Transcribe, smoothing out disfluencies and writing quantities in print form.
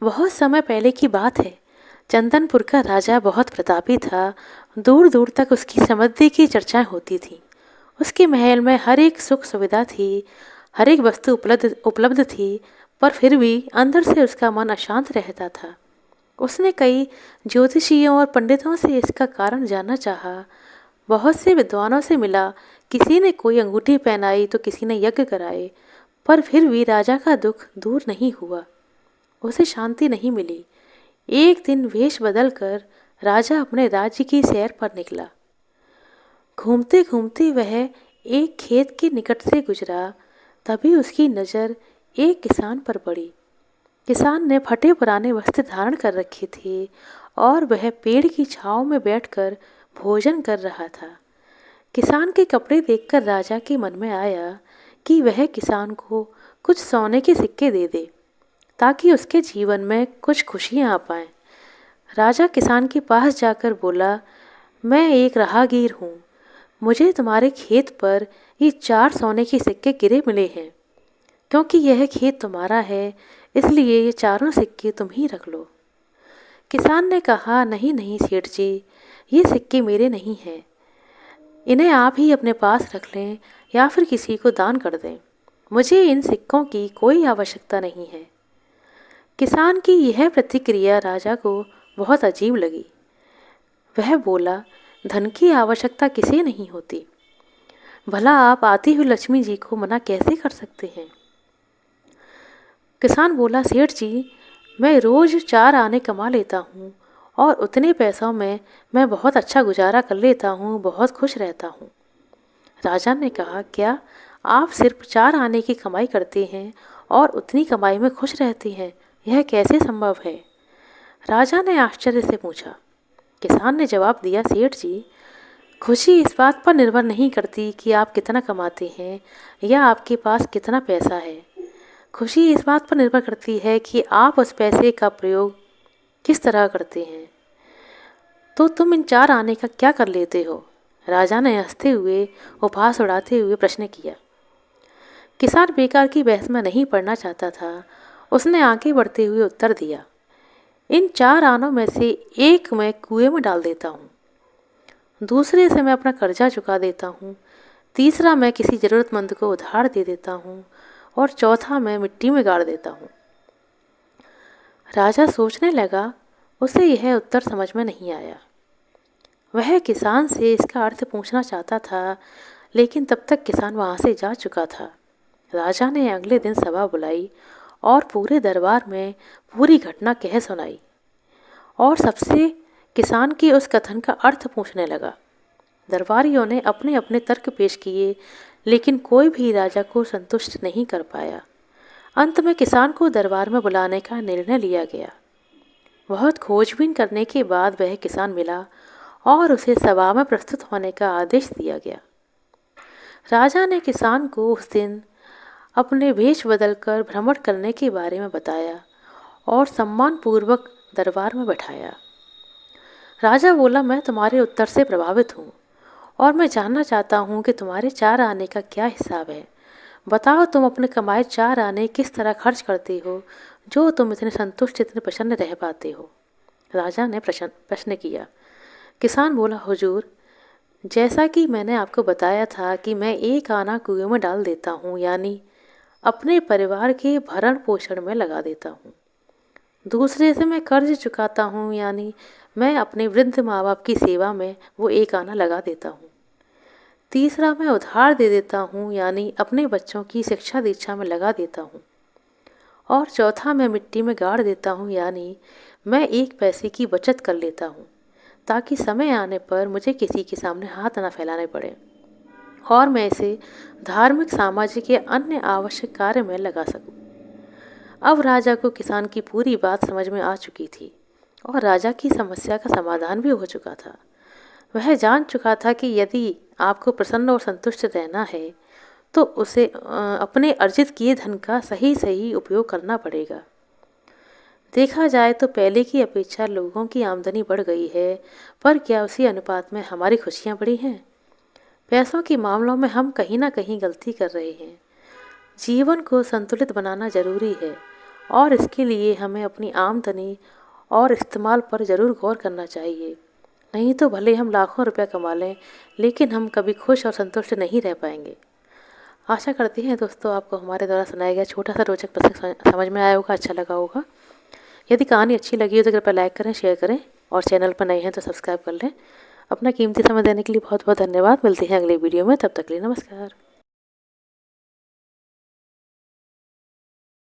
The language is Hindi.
बहुत समय पहले की बात है। चंदनपुर का राजा बहुत प्रतापी था। दूर दूर तक उसकी समृद्धि की चर्चाएं होती थीं। उसके महल में हर एक सुख सुविधा थी, हर एक वस्तु उपलब्ध उपलब्ध थी, पर फिर भी अंदर से उसका मन अशांत रहता था। उसने कई ज्योतिषियों और पंडितों से इसका कारण जानना चाहा। बहुत से विद्वानों से मिला। किसी ने कोई अंगूठी पहनाई तो किसी ने यज्ञ कराए, पर फिर भी राजा का दुख दूर नहीं हुआ। उसे शांति नहीं मिली। एक दिन वेश बदलकर राजा अपने राज्य की सैर पर निकला। घूमते घूमते वह एक खेत के निकट से गुजरा। तभी उसकी नज़र एक किसान पर पड़ी। किसान ने फटे पुराने वस्त्र धारण कर रखे थे और वह पेड़ की छांव में बैठकर भोजन कर रहा था। किसान के कपड़े देखकर राजा के मन में आया कि वह किसान को कुछ सोने के सिक्के दे दे, ताकि उसके जीवन में कुछ खुशियां आ पाएं। राजा किसान के पास जाकर बोला, मैं एक राहगीर हूँ। मुझे तुम्हारे खेत पर ये 4 सोने के सिक्के गिरे मिले हैं। क्योंकि यह खेत तुम्हारा है, इसलिए ये चारों सिक्के तुम ही रख लो। किसान ने कहा, नहीं नहीं सेठ जी, ये सिक्के मेरे नहीं हैं। इन्हें आप ही अपने पास रख लें या फिर किसी को दान कर दें। मुझे इन सिक्कों की कोई आवश्यकता नहीं है। किसान की यह प्रतिक्रिया राजा को बहुत अजीब लगी। वह बोला, धन की आवश्यकता किसे नहीं होती। भला आप आती हुई लक्ष्मी जी को मना कैसे कर सकते हैं। किसान बोला, सेठ जी, मैं रोज 4 आने कमा लेता हूँ और उतने पैसों में मैं बहुत अच्छा गुजारा कर लेता हूँ, बहुत खुश रहता हूँ। राजा ने कहा, क्या आप सिर्फ 4 आने की कमाई करते हैं और उतनी कमाई में खुश रहते हैं? यह कैसे संभव है? राजा ने आश्चर्य से पूछा। किसान ने जवाब दिया, सेठ जी, खुशी इस बात पर निर्भर नहीं करती कि आप कितना कमाते हैं या आपके पास कितना पैसा है। खुशी इस बात पर निर्भर करती है कि आप उस पैसे का प्रयोग किस तरह करते हैं। तो तुम इन 4 आने का क्या कर लेते हो? राजा ने हंसते हुए, उपहास उड़ाते हुए प्रश्न किया। किसान बेकार की बहस में नहीं पड़ना चाहता था। उसने आगे बढ़ते हुए उत्तर दिया, इन 4 आनों में से एक मैं कुएं में डाल देता हूँ, दूसरे से मैं अपना कर्जा चुका देता हूँ, तीसरा मैं किसी ज़रूरतमंद को उधार दे देता हूँ और चौथा मैं मिट्टी में गाड़ देता हूँ। राजा सोचने लगा। उसे यह उत्तर समझ में नहीं आया। वह किसान से इसका अर्थ पूछना चाहता था, लेकिन तब तक किसान वहाँ से जा चुका था। राजा ने अगले दिन सभा बुलाई और पूरे दरबार में पूरी घटना कह सुनाई और सबसे किसान के उस कथन का अर्थ पूछने लगा। दरबारियों ने अपने अपने तर्क पेश किए, लेकिन कोई भी राजा को संतुष्ट नहीं कर पाया। अंत में किसान को दरबार में बुलाने का निर्णय लिया गया। बहुत खोजबीन करने के बाद वह किसान मिला और उसे सभा में प्रस्तुत होने का आदेश दिया गया। राजा ने किसान को उस दिन अपने वेश बदलकर भ्रमण करने के बारे में बताया और सम्मानपूर्वक दरबार में बैठाया। राजा बोला, मैं तुम्हारे उत्तर से प्रभावित हूँ और मैं जानना चाहता हूँ कि तुम्हारे 4 आने का क्या हिसाब है। बताओ, तुम अपने कमाए 4 आने किस तरह खर्च करते हो, जो तुम इतने संतुष्ट, इतने प्रसन्न रह पाते हो। राजा ने प्रश्न किया। किसान बोला, हुजूर, जैसा कि मैंने आपको बताया था कि मैं एक आना कुएं में डाल देता हूँ, यानी अपने परिवार के भरण पोषण में लगा देता हूँ। दूसरे से मैं कर्ज चुकाता हूँ, यानी मैं अपने वृद्ध माँ बाप की सेवा में वो एक आना लगा देता हूँ। तीसरा मैं उधार दे देता हूँ, यानी अपने बच्चों की शिक्षा दीक्षा में लगा देता हूँ। और चौथा मैं मिट्टी में गाड़ देता हूँ, यानी मैं एक पैसे की बचत कर लेता हूँ, ताकि समय आने पर मुझे किसी के सामने हाथ ना फैलाने पड़े और मैं इसे धार्मिक, सामाजिक या अन्य आवश्यक कार्य में लगा सकूं। अब राजा को किसान की पूरी बात समझ में आ चुकी थी और राजा की समस्या का समाधान भी हो चुका था। वह जान चुका था कि यदि आपको प्रसन्न और संतुष्ट रहना है तो उसे अपने अर्जित किए धन का सही सही उपयोग करना पड़ेगा। देखा जाए तो पहले की अपेक्षा लोगों की आमदनी बढ़ गई है, पर क्या उसी अनुपात में हमारी खुशियाँ बढ़ी हैं? पैसों के मामलों में हम कहीं ना कहीं गलती कर रहे हैं। जीवन को संतुलित बनाना जरूरी है और इसके लिए हमें अपनी आमदनी और इस्तेमाल पर ज़रूर गौर करना चाहिए। नहीं तो भले हम लाखों रुपया कमा लें, लेकिन हम कभी खुश और संतुष्ट नहीं रह पाएंगे। आशा करती हैं दोस्तों आपको हमारे द्वारा सुनाया गया छोटा सा रोचक प्रसंग समझ में आया होगा, अच्छा लगा होगा। यदि कहानी अच्छी लगी हो तो कृपया लाइक करें, शेयर करें और चैनल पर नए हैं तो सब्सक्राइब कर लें। अपना कीमती समय देने के लिए बहुत बहुत धन्यवाद। मिलते हैं अगले वीडियो में, तब तक के लिए नमस्कार।